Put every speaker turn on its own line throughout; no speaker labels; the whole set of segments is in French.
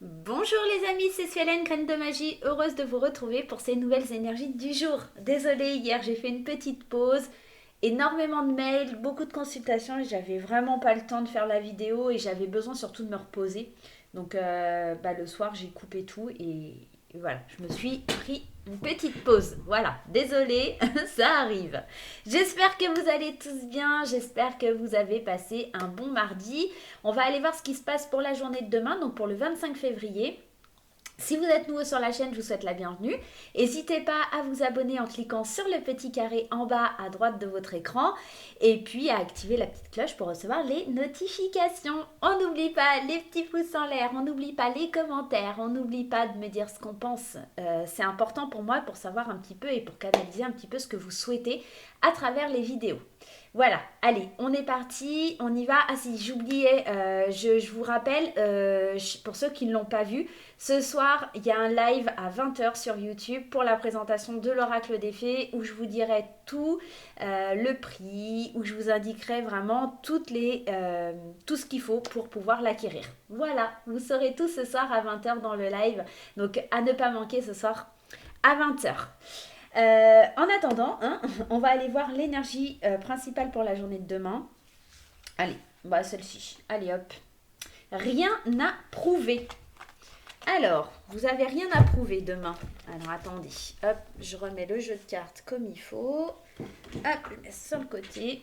Bonjour les amis, c'est Suelen, Graine de Magie, heureuse de vous retrouver pour ces nouvelles énergies du jour. Désolée, hier j'ai fait une petite pause, énormément de mails, beaucoup de consultations et j'avais vraiment pas le temps de faire la vidéo et j'avais besoin surtout de me reposer. Donc le soir j'ai coupé tout et voilà, je me suis pris une petite pause. Voilà, désolée, ça arrive. J'espère que vous allez tous bien, j'espère que vous avez passé un bon mardi. On va aller voir ce qui se passe pour la journée de demain, donc pour le 25 février. Si vous êtes nouveau sur la chaîne, je vous souhaite la bienvenue. N'hésitez pas à vous abonner en cliquant sur le petit carré en bas à droite de votre écran et puis à activer la petite cloche pour recevoir les notifications. On n'oublie pas les petits pouces en l'air, on n'oublie pas les commentaires, on n'oublie pas de me dire ce qu'on pense. C'est important pour moi pour savoir un petit peu et pour canaliser un petit peu ce que vous souhaitez à travers les vidéos. Voilà, allez, on est parti, on y va. Ah si, j'oubliais, je vous rappelle, pour ceux qui ne l'ont pas vu, ce soir, il y a un live à 20h sur YouTube pour la présentation de l'oracle des fées où je vous dirai tout, le prix, où je vous indiquerai vraiment tout ce qu'il faut pour pouvoir l'acquérir. Voilà, vous saurez tout ce soir à 20h dans le live. Donc à ne pas manquer ce soir à 20h. En attendant, hein, on va aller voir l'énergie principale pour la journée de demain. Allez, bah celle-ci. Allez hop. Rien à prouver. Alors, vous avez rien à prouver demain. Alors attendez, hop, je remets le jeu de cartes comme il faut. Hop, je mets sur le côté.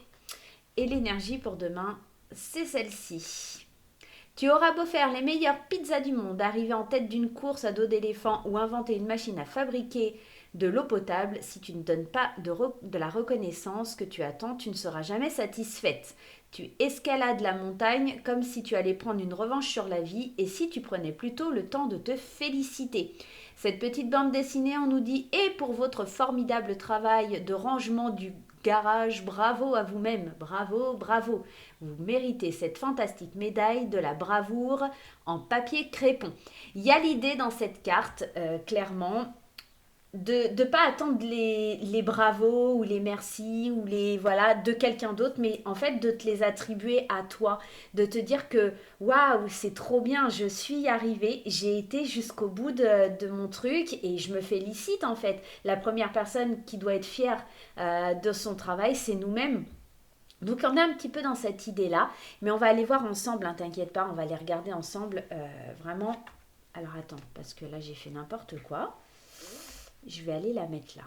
Et l'énergie pour demain, c'est celle-ci. Tu auras beau faire les meilleures pizzas du monde, arriver en tête d'une course à dos d'éléphant ou inventer une machine à fabriquer de l'eau potable, si tu ne donnes pas de la reconnaissance que tu attends, tu ne seras jamais satisfaite. Tu escalades la montagne comme si tu allais prendre une revanche sur la vie et si tu prenais plutôt le temps de te féliciter. Cette petite bande dessinée, on nous dit et pour votre formidable travail de rangement du garage, bravo à vous-même, bravo, bravo. Vous méritez cette fantastique médaille de la bravoure en papier crépon. Il y a l'idée dans cette carte, clairement, de ne pas attendre les bravos ou les merci ou les voilà de quelqu'un d'autre, mais en fait de te les attribuer à toi, de te dire que waouh, c'est trop bien, je suis arrivée, j'ai été jusqu'au bout de mon truc et je me félicite en fait. La première personne qui doit être fière de son travail, c'est nous-mêmes. Donc on est un petit peu dans cette idée-là, mais on va aller voir ensemble, hein, t'inquiète pas, on va les regarder ensemble, vraiment. Alors attends, parce que là j'ai fait n'importe quoi. Je vais aller la mettre là.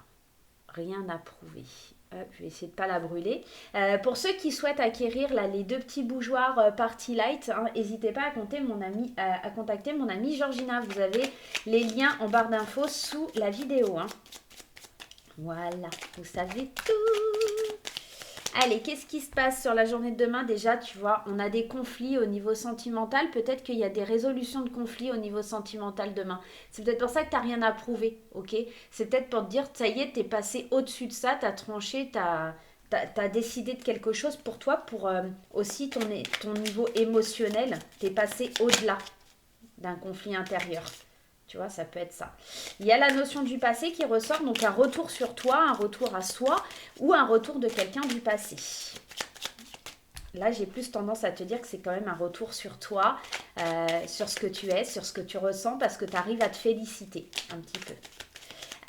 Rien à prouver. Hop, je vais essayer de ne pas la brûler. Pour ceux qui souhaitent acquérir là, les deux petits bougeoirs Party Light, n'hésitez pas à contacter mon amie Georgina. Vous avez les liens en barre d'infos sous la vidéo. Hein. Voilà, vous savez tout. Allez, qu'est-ce qui se passe sur la journée de demain? Déjà, tu vois, on a des conflits au niveau sentimental. Peut-être qu'il y a des résolutions de conflits au niveau sentimental demain. C'est peut-être pour ça que tu n'as rien à prouver, ok? C'est peut-être pour te dire, ça y est, tu es passé au-dessus de ça, tu as tranché, tu as décidé de quelque chose pour toi, pour aussi ton niveau émotionnel. Tu es passé au-delà d'un conflit intérieur. Tu vois, ça peut être ça. Il y a la notion du passé qui ressort, donc un retour sur toi, un retour à soi ou un retour de quelqu'un du passé. Là, j'ai plus tendance à te dire que c'est quand même un retour sur toi, sur ce que tu es, sur ce que tu ressens, parce que tu arrives à te féliciter un petit peu.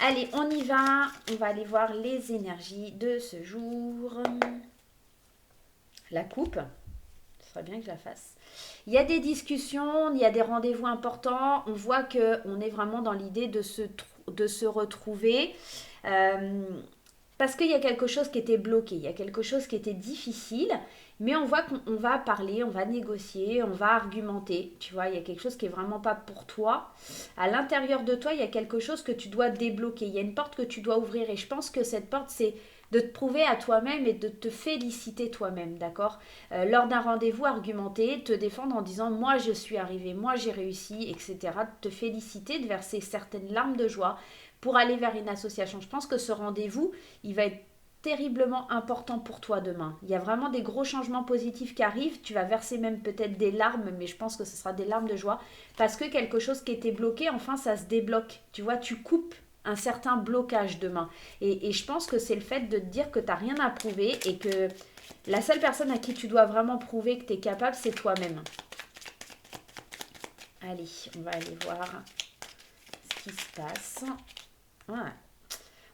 Allez, on y va. On va aller voir les énergies de ce jour. La coupe. Ce serait bien que je la fasse. Il y a des discussions, il y a des rendez-vous importants. On voit qu'on est vraiment dans l'idée de se retrouver. Euh, Parce qu'il y a quelque chose qui était bloqué, il y a quelque chose qui était difficile, mais on voit qu'on va parler, on va négocier, on va argumenter. Tu vois, il y a quelque chose qui est vraiment pas pour toi. À l'intérieur de toi, il y a quelque chose que tu dois débloquer. Il y a une porte que tu dois ouvrir. Et je pense que cette porte, c'est de te prouver à toi-même et de te féliciter toi-même, d'accord? Lors d'un rendez-vous, argumenter, te défendre en disant moi je suis arrivé, moi j'ai réussi, etc. De te féliciter, de verser certaines larmes de joie pour aller vers une association. Je pense que ce rendez-vous, il va être terriblement important pour toi demain. Il y a vraiment des gros changements positifs qui arrivent. Tu vas verser même peut-être des larmes, mais je pense que ce sera des larmes de joie parce que quelque chose qui était bloqué, enfin, ça se débloque. Tu vois, tu coupes un certain blocage demain. Et je pense que c'est le fait de te dire que tu n'as rien à prouver et que la seule personne à qui tu dois vraiment prouver que tu es capable, c'est toi-même. Allez, on va aller voir ce qui se passe. Ouais.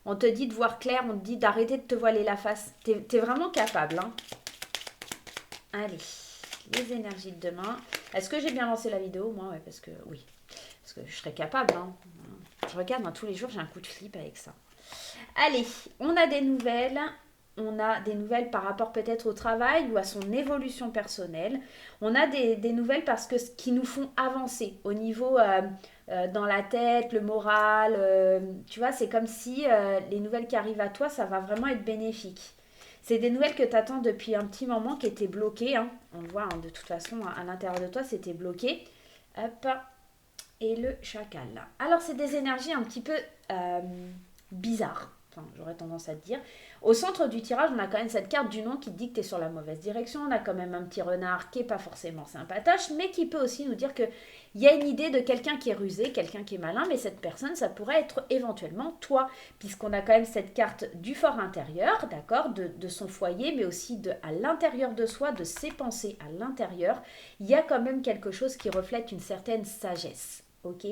On te dit de voir clair, on te dit d'arrêter de te voiler la face. T'es vraiment capable, hein. Allez, les énergies de demain. Est-ce que j'ai bien lancé la vidéo? Moi, ouais, parce que oui. Parce que je serais capable, hein. Je regarde, tous les jours, j'ai un coup de flip avec ça. Allez, on a des nouvelles. On a des nouvelles par rapport peut-être au travail ou à son évolution personnelle. On a des nouvelles parce que ce qui nous font avancer au niveau dans la tête, le moral. Tu vois, c'est comme si les nouvelles qui arrivent à toi, ça va vraiment être bénéfique. C'est des nouvelles que tu attends depuis un petit moment qui étaient bloquées, hein. On le voit, hein, de toute façon, à l'intérieur de toi, c'était bloqué. Hop, et le chacal. Alors, c'est des énergies un petit peu bizarres. Enfin, j'aurais tendance à te dire. Au centre du tirage, on a quand même cette carte du nom qui dit que tu es sur la mauvaise direction. On a quand même un petit renard qui n'est pas forcément sympatoche, mais qui peut aussi nous dire qu'il y a une idée de quelqu'un qui est rusé, quelqu'un qui est malin, mais cette personne, ça pourrait être éventuellement toi, puisqu'on a quand même cette carte du fort intérieur, d'accord, de son foyer, mais aussi à l'intérieur de soi, de ses pensées à l'intérieur. Il y a quand même quelque chose qui reflète une certaine sagesse, ok ?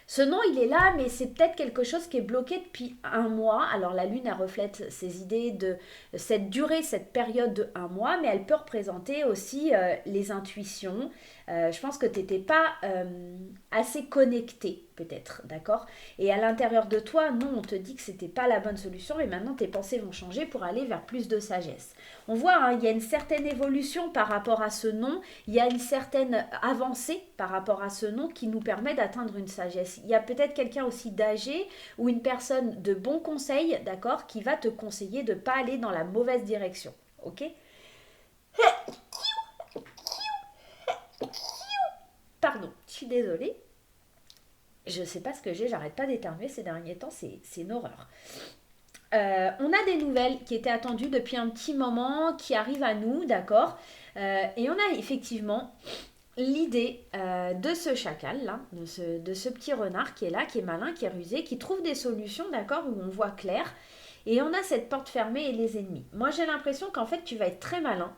Ce nom, il est là, mais c'est peut-être quelque chose qui est bloqué depuis un mois. Alors la lune, elle reflète ces idées de cette durée, cette période de un mois, mais elle peut représenter aussi les intuitions. Je pense que tu n'étais pas assez connecté, peut-être, d'accord? Et à l'intérieur de toi, non, on te dit que c'était pas la bonne solution, mais maintenant tes pensées vont changer pour aller vers plus de sagesse. On voit, hein, il y a une certaine évolution par rapport à ce nom, il y a une certaine avancée par rapport à ce nom qui nous permet d'atteindre une sagesse. Il y a peut-être quelqu'un aussi d'âgé ou une personne de bon conseil, d'accord, qui va te conseiller de ne pas aller dans la mauvaise direction, ok? Pardon, je suis désolée. Je sais pas ce que j'ai, j'arrête pas d'éternuer ces derniers temps, c'est une horreur. On a des nouvelles qui étaient attendues depuis un petit moment, qui arrivent à nous, d'accord. Et on a effectivement l'idée de ce chacal, là, de ce petit renard qui est là, qui est malin, qui est rusé, qui trouve des solutions, d'accord, où on voit clair. Et on a cette porte fermée et les ennemis. Moi, j'ai l'impression qu'en fait, tu vas être très malin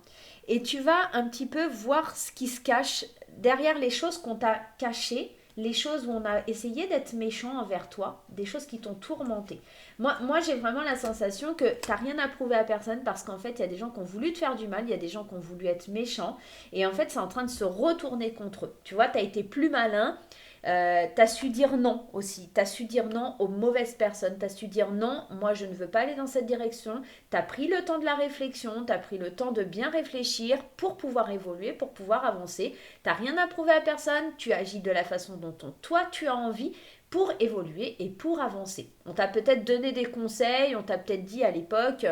et tu vas un petit peu voir ce qui se cache derrière les choses qu'on t'a cachées, les choses où on a essayé d'être méchant envers toi, des choses qui t'ont tourmenté. Moi j'ai vraiment la sensation que tu n'as rien à prouver à personne parce qu'en fait, il y a des gens qui ont voulu te faire du mal, il y a des gens qui ont voulu être méchants et en fait, c'est en train de se retourner contre eux. Tu vois, tu as été plus malin. T'as su dire non aussi, t'as su dire non aux mauvaises personnes, t'as su dire non, moi je ne veux pas aller dans cette direction, t'as pris le temps de la réflexion, t'as pris le temps de bien réfléchir pour pouvoir évoluer, pour pouvoir avancer, t'as rien à prouver à personne, tu agis de la façon dont toi tu as envie pour évoluer et pour avancer. On t'a peut-être donné des conseils, on t'a peut-être dit à l'époque...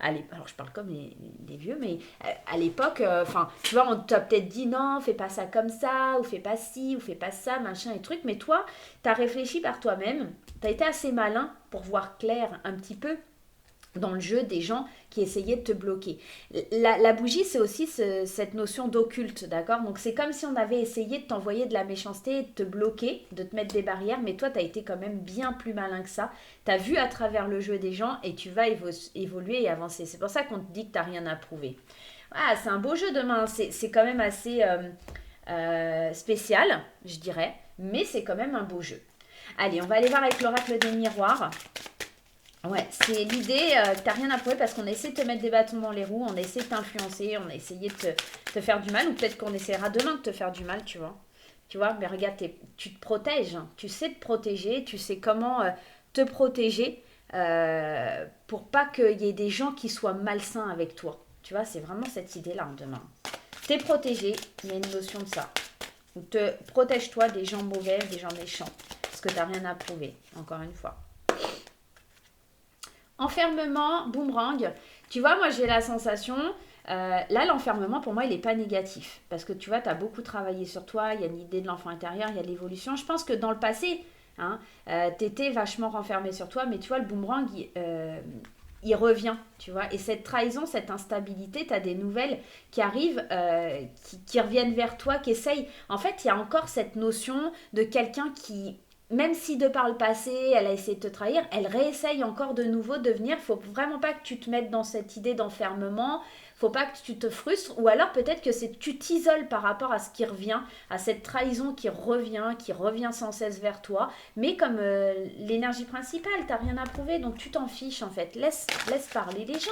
Alors je parle comme les vieux, mais à l'époque, tu vois, on t'a peut-être dit non, fais pas ça comme ça, ou fais pas ci, ou fais pas ça, machin et truc, mais toi, t'as réfléchi par toi-même, t'as été assez malin pour voir clair un petit peu dans le jeu des gens qui essayaient de te bloquer. La bougie, c'est aussi cette notion d'occulte, d'accord? Donc c'est comme si on avait essayé de t'envoyer de la méchanceté et de te bloquer, de te mettre des barrières, mais toi, tu as été quand même bien plus malin que ça. Tu as vu à travers le jeu des gens et tu vas évoluer et avancer. C'est pour ça qu'on te dit que tu n'as rien à prouver. Ah, c'est un beau jeu demain, c'est quand même assez spécial, je dirais, mais c'est quand même un beau jeu. Allez, on va aller voir avec l'oracle des miroirs. Ouais, c'est l'idée que t'as rien à prouver parce qu'on essaie de te mettre des bâtons dans les roues, on essaie de t'influencer, on a essayé de te faire du mal, ou peut-être qu'on essaiera demain de te faire du mal, tu vois. Tu vois, mais regarde, tu te protèges, hein. Tu sais te protéger, tu sais comment te protéger pour pas qu'il y ait des gens qui soient malsains avec toi. Tu vois, c'est vraiment cette idée-là hein, demain. T'es protégé, il y a une notion de ça. Donc protège-toi des gens mauvais, des gens méchants, parce que t'as rien à prouver, encore une fois. Enfermement, boomerang. Tu vois, moi j'ai la sensation, là l'enfermement pour moi il n'est pas négatif. Parce que tu vois, tu as beaucoup travaillé sur toi, il y a une idée de l'enfant intérieur, il y a de l'évolution. Je pense que dans le passé, hein, tu étais vachement renfermé sur toi, mais tu vois, le boomerang, il revient, tu vois. Et cette trahison, cette instabilité, tu as des nouvelles qui arrivent, qui reviennent vers toi, qui essayent. En fait, il y a encore cette notion de quelqu'un qui même si de par le passé, elle a essayé de te trahir, elle réessaye encore de nouveau de venir. Faut vraiment pas que tu te mettes dans cette idée d'enfermement. Faut pas que tu te frustres. Ou alors peut-être que c'est tu t'isoles par rapport à ce qui revient, à cette trahison qui revient sans cesse vers toi. Mais comme l'énergie principale, t'as rien à prouver, donc tu t'en fiches en fait. Laisse parler les gens.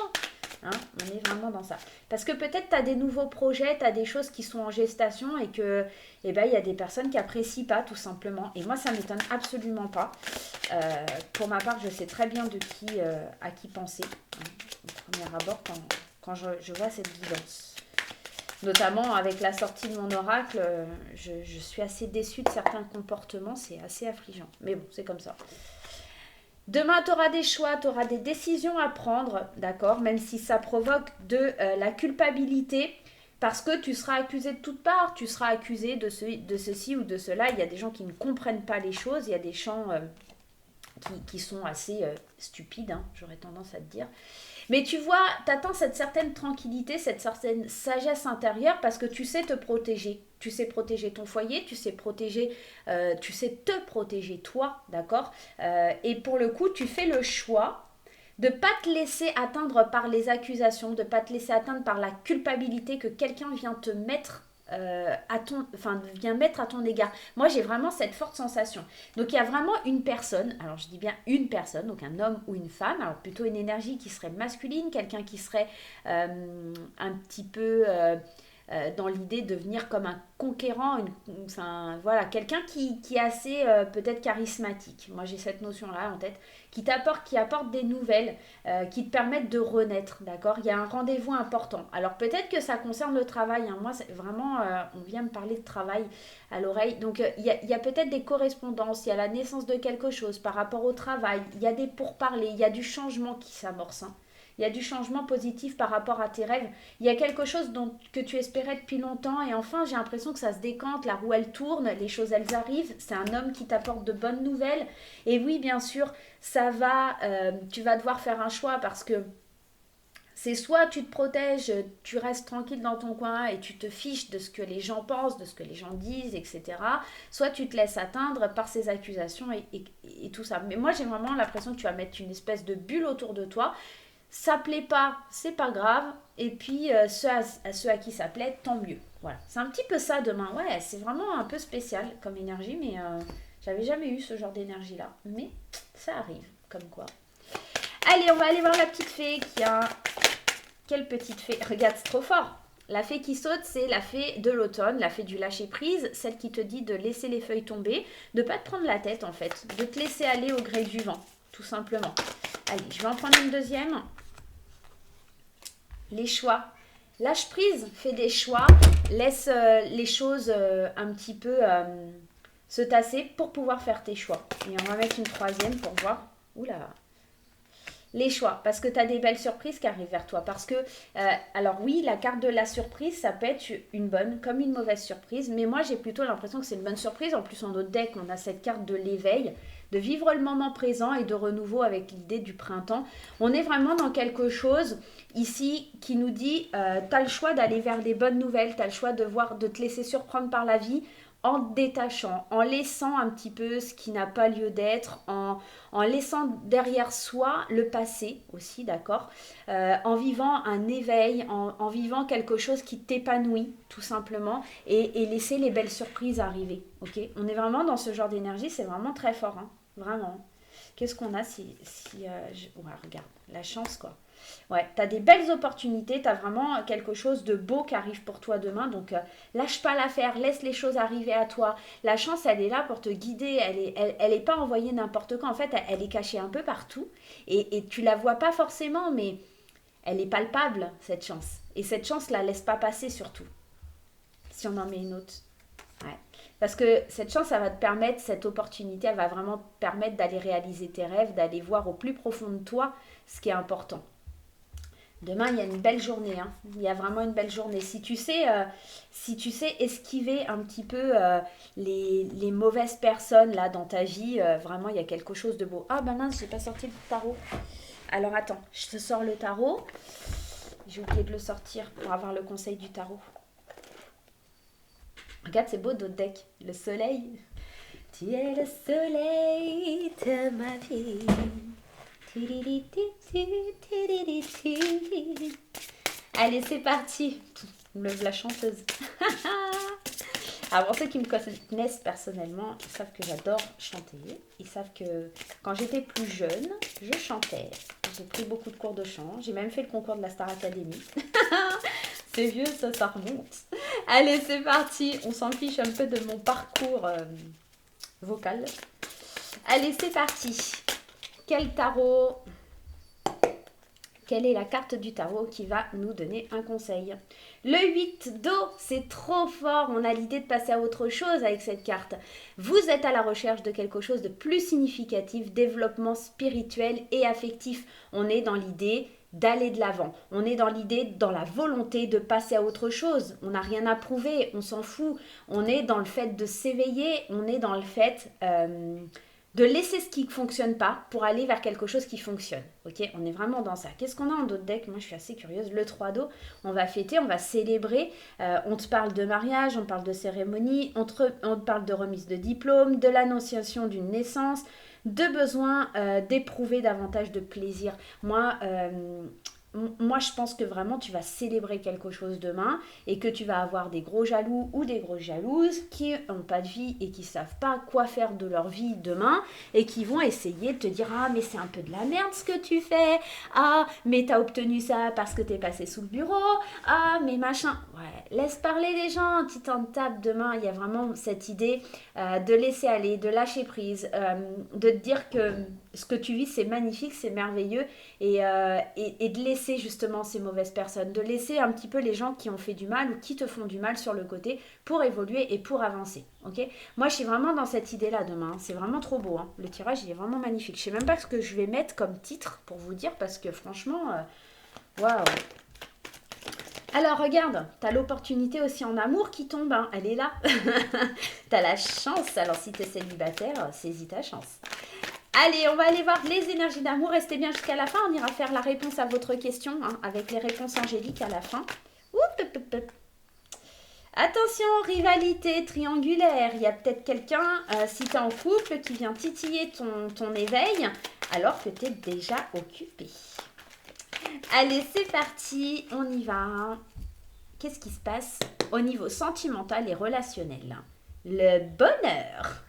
Hein, on est vraiment dans ça. Parce que peut-être tu as des nouveaux projets, tu as des choses qui sont en gestation et que eh ben, il y a des personnes qui apprécient pas tout simplement. Et moi, ça m'étonne absolument pas. Pour ma part, je sais très bien de qui, à qui penser. Hein, au premier abord, quand je vois cette guidance. Notamment avec la sortie de mon oracle, je suis assez déçue de certains comportements. C'est assez affligeant. Mais bon, c'est comme ça. Demain, tu auras des choix, tu auras des décisions à prendre, d'accord? Même si ça provoque de la culpabilité, parce que tu seras accusé de toutes parts, tu seras accusé de ceci ou de cela. Il y a des gens qui ne comprennent pas les choses, il y a des gens qui sont assez stupides, hein, j'aurais tendance à te dire. Mais tu vois, tu atteins cette certaine tranquillité, cette certaine sagesse intérieure parce que tu sais te protéger. Tu sais protéger ton foyer, tu sais tu sais te protéger toi, d'accord. Et pour le coup, tu fais le choix de ne pas te laisser atteindre par les accusations, de ne pas te laisser atteindre par la culpabilité que quelqu'un vient te mettre vient mettre à ton égard. Moi, j'ai vraiment cette forte sensation. Donc, il y a vraiment une personne, alors je dis bien une personne, donc un homme ou une femme, alors plutôt une énergie qui serait masculine, quelqu'un qui serait un petit peu dans l'idée de venir comme un conquérant, voilà, quelqu'un qui est assez peut-être charismatique. Moi, j'ai cette notion-là en tête, qui apporte des nouvelles, qui te permettent de renaître, d'accord? Il y a un rendez-vous important. Alors, peut-être que ça concerne le travail, hein. Moi, c'est vraiment, on vient me parler de travail à l'oreille. Donc, il y a peut-être des correspondances, il y a la naissance de quelque chose par rapport au travail, il y a des pourparlers, il y a du changement qui s'amorce, hein. Il y a du changement positif par rapport à tes rêves. Il y a quelque chose que tu espérais depuis longtemps et enfin j'ai l'impression que ça se décante, la roue elle tourne, les choses elles arrivent. C'est un homme qui t'apporte de bonnes nouvelles. Et oui, bien sûr, tu vas devoir faire un choix parce que c'est soit tu te protèges, tu restes tranquille dans ton coin et tu te fiches de ce que les gens pensent, de ce que les gens disent, etc. Soit tu te laisses atteindre par ces accusations et tout ça. Mais moi j'ai vraiment l'impression que tu vas mettre une espèce de bulle autour de toi. Ça plaît pas, c'est pas grave. Et puis ceux à qui ça plaît, tant mieux. Voilà, c'est un petit peu ça demain. Ouais, c'est vraiment un peu spécial comme énergie, mais j'avais jamais eu ce genre d'énergie là. Mais ça arrive, comme quoi. Allez, on va aller voir la petite fée qui a. Quelle petite fée? Regarde, c'est trop fort. La fée qui saute, c'est la fée de l'automne, la fée du lâcher prise, celle qui te dit de laisser les feuilles tomber, de pas te prendre la tête en fait, de te laisser aller au gré du vent, tout simplement. Allez, je vais en prendre une deuxième. Les choix. Lâche prise, fais des choix, laisse les choses un petit peu se tasser pour pouvoir faire tes choix. Et on va mettre une troisième pour voir. Oula. Les choix, parce que tu as des belles surprises qui arrivent vers toi. Parce que, alors oui, la carte de la surprise, ça peut être une bonne comme une mauvaise surprise. Mais moi, j'ai plutôt l'impression que c'est une bonne surprise. En plus, en notre deck, on a cette carte de l'éveil, de vivre le moment présent et de renouveau avec l'idée du printemps. On est vraiment dans quelque chose ici qui nous dit, tu as le choix d'aller vers des bonnes nouvelles, tu as le choix de te laisser surprendre par la vie en te détachant, en laissant un petit peu ce qui n'a pas lieu d'être, en laissant derrière soi le passé aussi, d'accord, en vivant un éveil, en vivant quelque chose qui t'épanouit tout simplement et laisser les belles surprises arriver, ok. On est vraiment dans ce genre d'énergie, c'est vraiment très fort, hein, vraiment. Qu'est-ce qu'on a ouais, regarde, la chance quoi. Ouais, tu as des belles opportunités, tu as vraiment quelque chose de beau qui arrive pour toi demain. Donc, lâche pas l'affaire, laisse les choses arriver à toi. La chance, elle est là pour te guider. Elle est pas envoyée n'importe quand. En fait, elle est cachée un peu partout. Et tu la vois pas forcément, mais elle est palpable, cette chance. Et cette chance, la laisse pas passer surtout. Si on en met une autre. Ouais. Parce que cette chance, ça va te permettre, cette opportunité, elle va vraiment te permettre d'aller réaliser tes rêves, d'aller voir au plus profond de toi ce qui est important. Demain, il y a une belle journée, hein. Il y a vraiment une belle journée. Si tu sais esquiver un petit peu les mauvaises personnes là dans ta vie, vraiment, il y a quelque chose de beau. Ah, ben mince, j'ai pas sorti le tarot. Alors, attends, je te sors le tarot. J'ai oublié de le sortir pour avoir le conseil du tarot. Regarde, c'est beau d'autres decks. Le soleil. Tu es le soleil de ma vie. Allez, c'est parti. On lève la chanteuse. Alors, pour ceux qui me connaissent personnellement, ils savent que j'adore chanter. Ils savent que quand j'étais plus jeune, je chantais. J'ai pris beaucoup de cours de chant. J'ai même fait le concours de la Star Academy. C'est vieux, ça remonte. Allez, c'est parti. On s'en fiche un peu de mon parcours vocal. Allez, c'est parti. Quel tarot? Quelle est la carte du tarot qui va nous donner un conseil? Le 8 d'eau, c'est trop fort. On a l'idée de passer à autre chose avec cette carte. Vous êtes à la recherche de quelque chose de plus significatif, développement spirituel et affectif. On est dans l'idée d'aller de l'avant. On est dans l'idée, dans la volonté de passer à autre chose. On n'a rien à prouver, on s'en fout. On est dans le fait de s'éveiller, on est dans le fait de laisser ce qui ne fonctionne pas pour aller vers quelque chose qui fonctionne. Ok, on est vraiment dans ça. Qu'est-ce qu'on a en d'autres decks? Moi, je suis assez curieuse. Le 3 d'eau, on va fêter, on va célébrer. On te parle de mariage, on te parle de cérémonie, on te parle de remise de diplôme, de l'annonciation d'une naissance, de besoin d'éprouver davantage de plaisir. Moi, je pense que vraiment tu vas célébrer quelque chose demain et que tu vas avoir des gros jaloux ou des grosses jalouses qui n'ont pas de vie et qui ne savent pas quoi faire de leur vie demain et qui vont essayer de te dire: ah, mais c'est un peu de la merde ce que tu fais, ah, mais t'as obtenu ça parce que t'es passé sous le bureau, ah, mais machin. Ouais, laisse parler les gens, tu t'en tapes demain. Il y a vraiment cette idée de laisser aller, de lâcher prise, de te dire que ce que tu vis c'est magnifique, c'est merveilleux et de laisser justement ces mauvaises personnes, de laisser un petit peu les gens qui ont fait du mal ou qui te font du mal sur le côté pour évoluer et pour avancer. Ok, moi je suis vraiment dans cette idée-là demain, c'est vraiment trop beau, hein. Le tirage il est vraiment magnifique. Je sais même pas ce que je vais mettre comme titre pour vous dire parce que franchement, waouh. Alors regarde, t'as l'opportunité aussi en amour qui tombe, hein. Elle est là. T'as la chance, alors si t'es célibataire, saisis ta chance. Allez, on va aller voir les énergies d'amour. Restez bien jusqu'à la fin. On ira faire la réponse à votre question, hein, avec les réponses angéliques à la fin. Attention, rivalité triangulaire. Il y a peut-être quelqu'un, si tu es en couple, qui vient titiller ton éveil alors que tu es déjà occupé. Allez, c'est parti. On y va. Qu'est-ce qui se passe au niveau sentimental et relationnel? Le bonheur.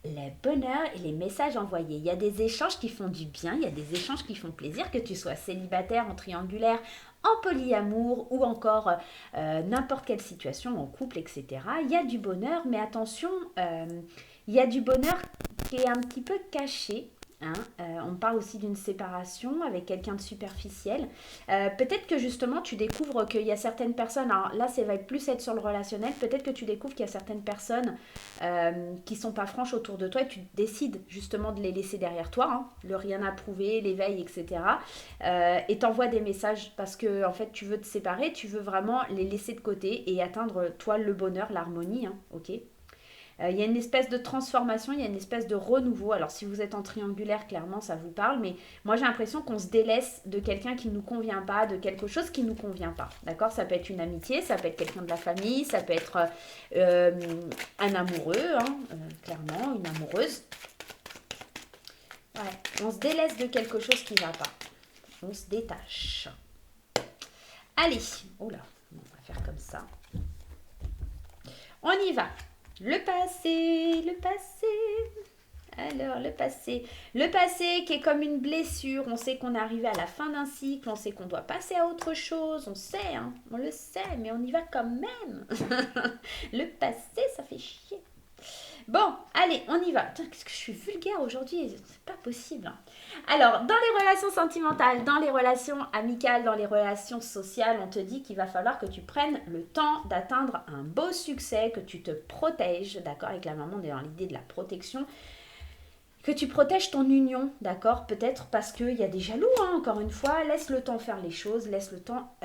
Le bonheur et les messages envoyés. Il y a des échanges qui font du bien, il y a des échanges qui font plaisir, que tu sois célibataire, en triangulaire, en polyamour ou encore n'importe quelle situation, en couple, etc. Il y a du bonheur, mais attention, il y a du bonheur qui est un petit peu caché. Hein, on parle aussi d'une séparation avec quelqu'un de superficiel. Peut-être que justement tu découvres qu'il y a certaines personnes, alors là ça va plus être sur le relationnel, peut-être que tu découvres qu'il y a certaines personnes qui sont pas franches autour de toi et tu décides justement de les laisser derrière toi, hein, le rien à prouver, l'éveil, etc. Et t'envoies des messages parce que en fait tu veux te séparer, tu veux vraiment les laisser de côté et atteindre toi le bonheur, l'harmonie, hein, ok. Il y a une espèce de transformation, il y a une espèce de renouveau. Alors si vous êtes en triangulaire, clairement ça vous parle, mais moi j'ai l'impression qu'on se délaisse de quelqu'un qui ne nous convient pas, de quelque chose qui ne nous convient pas. D'accord? Ça peut être une amitié, ça peut être quelqu'un de la famille, ça peut être un amoureux, hein, clairement, une amoureuse. Ouais, on se délaisse de quelque chose qui ne va pas. On se détache. Allez, oh là, on va faire comme ça. On y va. Le passé, le passé. Alors, le passé. Le passé qui est comme une blessure. On sait qu'on est arrivé à la fin d'un cycle. On sait qu'on doit passer à autre chose. On sait, hein, on le sait, mais on y va quand même. Le passé, ça fait chier. Bon, allez, on y va. Putain, qu'est-ce que je suis vulgaire aujourd'hui? C'est pas possible, hein. Alors, dans les relations sentimentales, dans les relations amicales, dans les relations sociales, on te dit qu'il va falloir que tu prennes le temps d'atteindre un beau succès, que tu te protèges, d'accord? Avec la maman, on est dans l'idée de la protection. Que tu protèges ton union, d'accord? Peut-être parce qu'il y a des jaloux, hein, encore une fois. Laisse le temps faire les choses, laisse le temps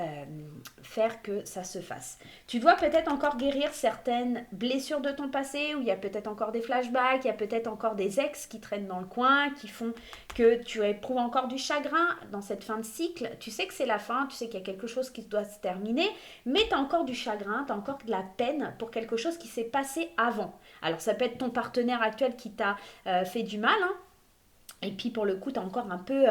faire que ça se fasse. Tu dois peut-être encore guérir certaines blessures de ton passé, où il y a peut-être encore des flashbacks, il y a peut-être encore des ex qui traînent dans le coin, qui font que tu éprouves encore du chagrin dans cette fin de cycle. Tu sais que c'est la fin, tu sais qu'il y a quelque chose qui doit se terminer, mais tu as encore du chagrin, tu as encore de la peine pour quelque chose qui s'est passé avant. Alors ça peut être ton partenaire actuel qui t'a fait du mal, hein, et puis pour le coup, tu as encore un peu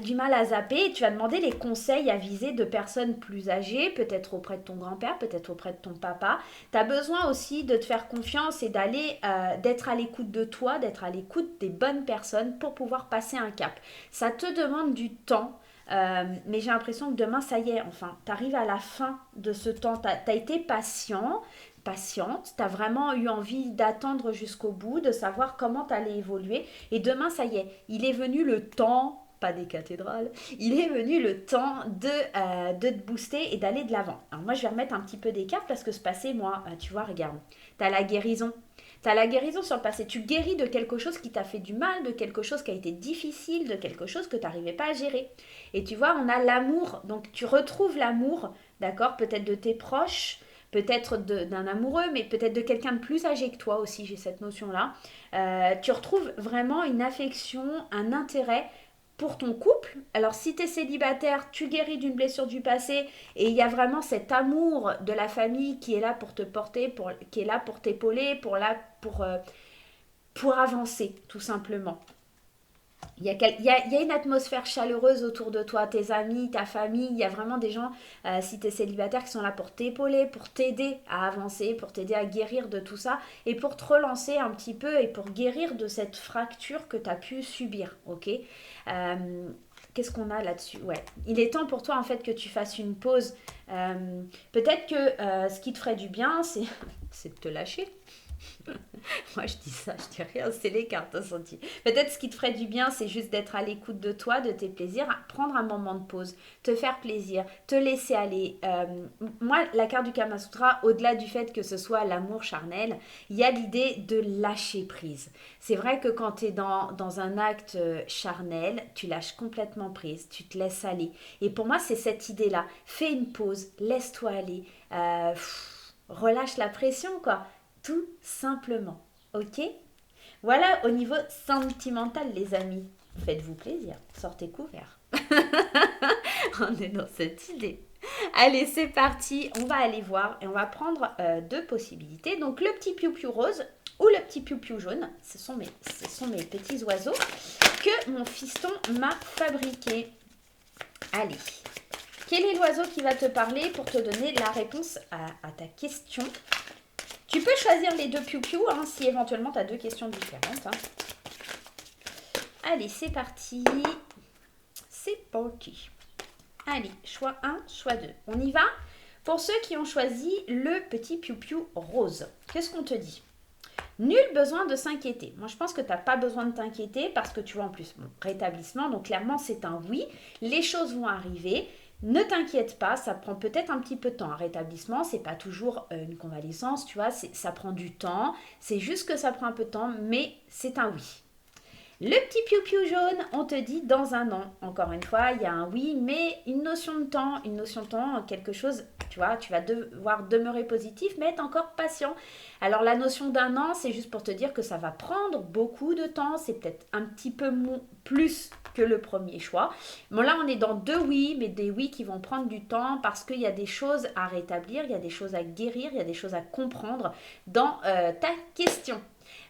du mal à zapper. Tu vas demander les conseils avisés de personnes plus âgées, peut-être auprès de ton grand-père, peut-être auprès de ton papa. Tu as besoin aussi de te faire confiance et d'être à l'écoute de toi, d'être à l'écoute des bonnes personnes pour pouvoir passer un cap. Ça te demande du temps. Mais j'ai l'impression que demain, ça y est, enfin, tu arrives à la fin de ce temps. Tu as été patiente, tu as vraiment eu envie d'attendre jusqu'au bout, de savoir comment tu allais évoluer. Et demain, ça y est, il est venu le temps, pas des cathédrales, il est venu le temps de te booster et d'aller de l'avant. Alors moi, je vais remettre un petit peu d'écart parce que ce passé, moi, tu vois, regarde, tu as la guérison. Tu as la guérison sur le passé. Tu guéris de quelque chose qui t'a fait du mal, de quelque chose qui a été difficile, de quelque chose que tu n'arrivais pas à gérer. Et tu vois, on a l'amour. Donc tu retrouves l'amour, d'accord, peut-être de tes proches, peut-être d'un amoureux, mais peut-être de quelqu'un de plus âgé que toi aussi, j'ai cette notion-là. Tu retrouves vraiment une affection, un intérêt pour ton couple. Alors si tu es célibataire, tu guéris d'une blessure du passé et il y a vraiment cet amour de la famille qui est là pour te porter, qui est là pour t'épauler, pour avancer tout simplement. Il y a une atmosphère chaleureuse autour de toi, tes amis, ta famille. Il y a vraiment des gens, si tu es célibataire, qui sont là pour t'épauler, pour t'aider à avancer, pour t'aider à guérir de tout ça et pour te relancer un petit peu et pour guérir de cette fracture que tu as pu subir. Ok. Qu'est-ce qu'on a là-dessus? Ouais. Il est temps pour toi en fait que tu fasses une pause. Peut-être que ce qui te ferait du bien, c'est de te lâcher. Moi, je dis ça, je dis rien, c'est les cartes senti. Peut-être ce qui te ferait du bien, c'est juste d'être à l'écoute de toi, de tes plaisirs, prendre un moment de pause, te faire plaisir, te laisser aller. Moi, la carte du Kama Sutra, au-delà du fait que ce soit l'amour charnel, il y a l'idée de lâcher prise. C'est vrai que quand tu es dans un acte charnel, tu lâches complètement prise, tu te laisses aller. Et pour moi, c'est cette idée-là. Fais une pause, laisse-toi aller, relâche la pression, quoi. Tout simplement. Ok? Voilà au niveau sentimental, les amis. Faites-vous plaisir. Sortez couverts. On est dans cette idée. Allez, c'est parti. On va aller voir et on va prendre deux possibilités. Donc, le petit piou-piou rose ou le petit piou-piou jaune. Ce sont mes petits oiseaux que mon fiston m'a fabriqués. Allez. Quel est l'oiseau qui va te parler pour te donner la réponse à ta question? Tu peux choisir les deux piou-piou hein, si éventuellement tu as deux questions différentes. Hein. Allez, c'est parti. C'est parti. Allez, choix 1, choix 2. On y va? Pour ceux qui ont choisi le petit piou-piou rose, qu'est-ce qu'on te dit? Nul besoin de s'inquiéter. Moi, je pense que tu n'as pas besoin de t'inquiéter parce que tu vois en plus, rétablissement, donc clairement, c'est un oui. Les choses vont arriver. Ne t'inquiète pas, ça prend peut-être un petit peu de temps. Un rétablissement, c'est pas toujours une convalescence, tu vois, ça prend du temps. C'est juste que ça prend un peu de temps, mais c'est un oui. Le petit piou-piou jaune, on te dit dans un an. Encore une fois, il y a un oui, mais une notion de temps, quelque chose, tu vois, tu vas devoir demeurer positif, mais être encore patient. Alors la notion d'un an, c'est juste pour te dire que ça va prendre beaucoup de temps, c'est peut-être un petit peu plus que le premier choix. Bon là, on est dans deux oui, mais des oui qui vont prendre du temps parce qu'il y a des choses à rétablir, il y a des choses à guérir, il y a des choses à comprendre dans ta question.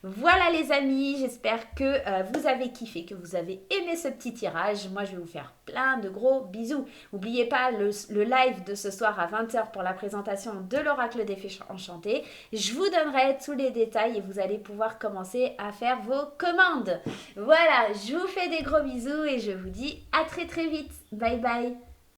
Voilà les amis, j'espère que vous avez kiffé, que vous avez aimé ce petit tirage. Moi, je vais vous faire plein de gros bisous. N'oubliez pas le live de ce soir à 20h pour la présentation de l'oracle des fées enchantées. Je vous donnerai tous les détails et vous allez pouvoir commencer à faire vos commandes. Voilà, je vous fais des gros bisous et je vous dis à très très vite. Bye bye.